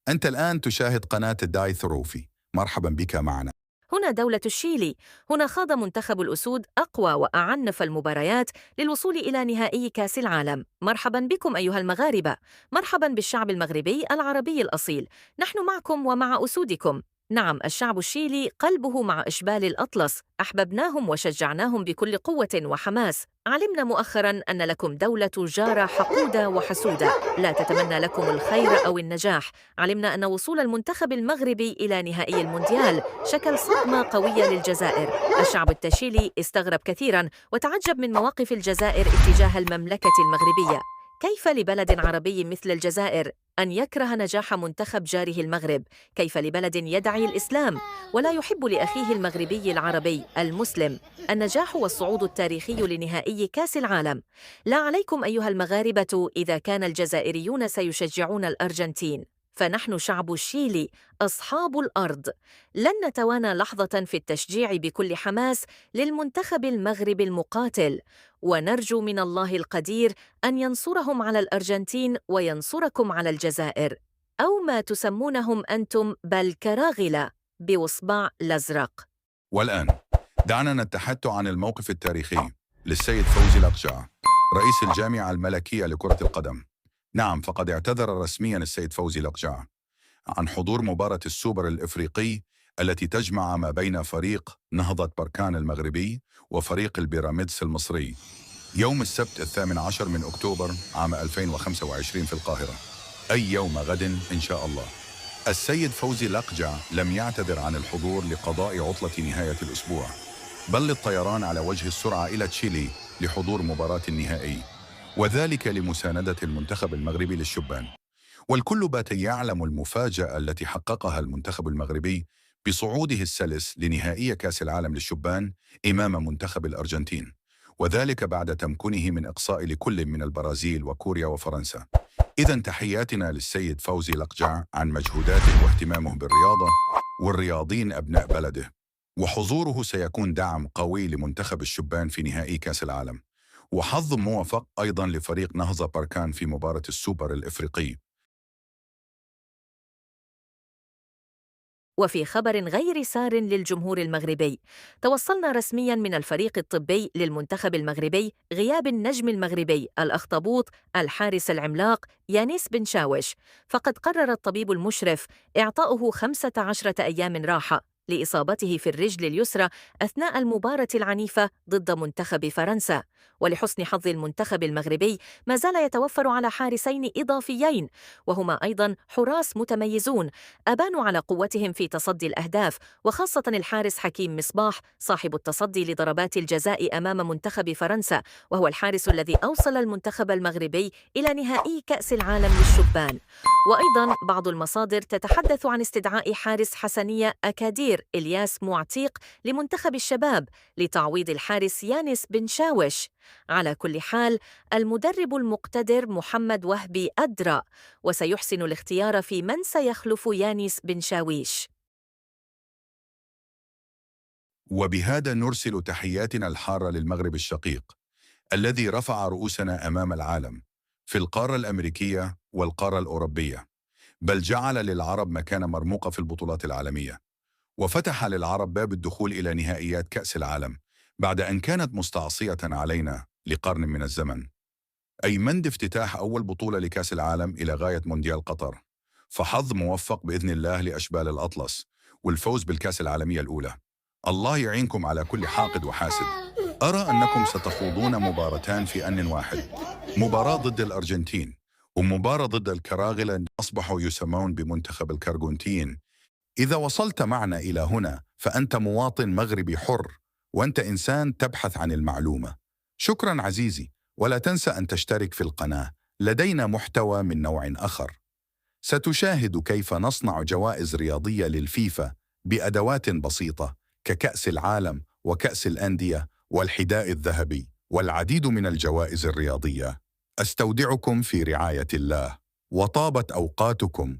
أنت الآن تشاهد قناة الداي ثروفي. مرحبا بك معنا. هنا دولة الشيلي. هنا خاض منتخب الأسود أقوى وأعنف المباريات للوصول إلى نهائي كأس العالم. مرحبا بكم أيها المغاربة، مرحبا بالشعب المغربي العربي الأصيل. نحن معكم ومع أسودكم. نعم، الشعب الشيلي قلبه مع إشبال الأطلس، أحببناهم وشجعناهم بكل قوة وحماس. علمنا مؤخرا أن لكم دولة جارة حقودة وحسودة لا تتمنى لكم الخير أو النجاح. علمنا أن وصول المنتخب المغربي إلى نهائي المونديال شكل صدمة قوية للجزائر. الشعب التشيلي استغرب كثيرا وتعجب من مواقف الجزائر اتجاه المملكة المغربية. كيف لبلد عربي مثل الجزائر أن يكره نجاح منتخب جاره المغرب؟ كيف لبلد يدعي الإسلام ولا يحب لأخيه المغربي العربي المسلم النجاح والصعود التاريخي لنهائي كأس العالم؟ لا عليكم أيها المغاربة إذا كان الجزائريون سيشجعون الأرجنتين، فنحن شعب الشيلي أصحاب الأرض. لن نتوانى لحظة في التشجيع بكل حماس للمنتخب المغربي المقاتل، ونرجو من الله القدير أن ينصرهم على الأرجنتين وينصركم على الجزائر، أو ما تسمونهم أنتم بالكراغلة بوصبع الأزرق. والآن دعنا نتحدث عن الموقف التاريخي للسيد فوزي الأقجع، رئيس الجامعة الملكية لكرة القدم. نعم، فقد اعتذر رسميا السيد فوزي الأقجع عن حضور مباراة السوبر الإفريقي التي تجمع ما بين فريق نهضة بركان المغربي وفريق البيراميدز المصري يوم السبت 18 من أكتوبر عام 2025 في القاهرة، أي يوم غد إن شاء الله. السيد فوزي الأقجع لم يعتذر عن الحضور لقضاء عطلة نهاية الأسبوع، بل للطيران على وجه السرعة إلى تشيلي لحضور مباراة النهائي، وذلك لمساندة المنتخب المغربي للشبان. والكل بات يعلم المفاجأة التي حققها المنتخب المغربي بصعوده السلس لنهائي كأس العالم للشبان أمام منتخب الأرجنتين، وذلك بعد تمكنه من إقصاء لكل من البرازيل وكوريا وفرنسا. إذن تحياتنا للسيد فوزي الأقجع عن مجهوداته واهتمامه بالرياضة والرياضيين أبناء بلده، وحضوره سيكون دعم قوي لمنتخب الشبان في نهائي كأس العالم، وحظ موفق أيضا لفريق نهضة بركان في مباراة السوبر الإفريقي. وفي خبر غير سار للجمهور المغربي، توصلنا رسمياً من الفريق الطبي للمنتخب المغربي غياب النجم المغربي الأخطبوط الحارس العملاق يانيس بن شاوش، فقد قرر الطبيب المشرف إعطاؤه 15 أيام راحة لإصابته في الرجل اليسرى أثناء المباراة العنيفة ضد منتخب فرنسا. ولحسن حظ المنتخب المغربي ما زال يتوفر على حارسين إضافيين، وهما أيضاً حراس متميزون أبانوا على قوتهم في تصدي الأهداف، وخاصة الحارس حكيم مصباح صاحب التصدي لضربات الجزاء أمام منتخب فرنسا، وهو الحارس الذي أوصل المنتخب المغربي إلى نهائي كأس العالم للشبان. وأيضا بعض المصادر تتحدث عن استدعاء حارس حسنية أكادير إلياس معتيق لمنتخب الشباب لتعويض الحارس يانس بن شاوش. على كل حال، المدرب المقتدر محمد وهبي أدرى، وسيحسن الاختيار في من سيخلف يانيس بن شاويش. وبهذا نرسل تحياتنا الحارة للمغرب الشقيق الذي رفع رؤوسنا أمام العالم في القارة الأمريكية والقارة الأوروبية، بل جعل للعرب مكانة مرموقة في البطولات العالمية، وفتح للعرب باب الدخول إلى نهائيات كأس العالم بعد أن كانت مستعصية علينا لقرن من الزمن، أي مند افتتاح أول بطولة لكأس العالم إلى غاية مونديال قطر. فحظ موفق بإذن الله لأشبال الأطلس والفوز بالكأس العالمية الأولى. الله يعينكم على كل حاقد وحاسد. أرى أنكم ستخوضون مباراتان في آن واحد، مباراة ضد الأرجنتين ومباراة ضد الكراغلة أصبحوا يسمون بمنتخب الكرغنتين. إذا وصلت معنا إلى هنا فأنت مواطن مغربي حر، وأنت إنسان تبحث عن المعلومة. شكرا عزيزي، ولا تنسى أن تشترك في القناة، لدينا محتوى من نوع آخر. ستشاهد كيف نصنع جوائز رياضية للفيفا بأدوات بسيطة ككأس العالم وكأس الأندية والحذاء الذهبي والعديد من الجوائز الرياضية. أستودعكم في رعاية الله، وطابت أوقاتكم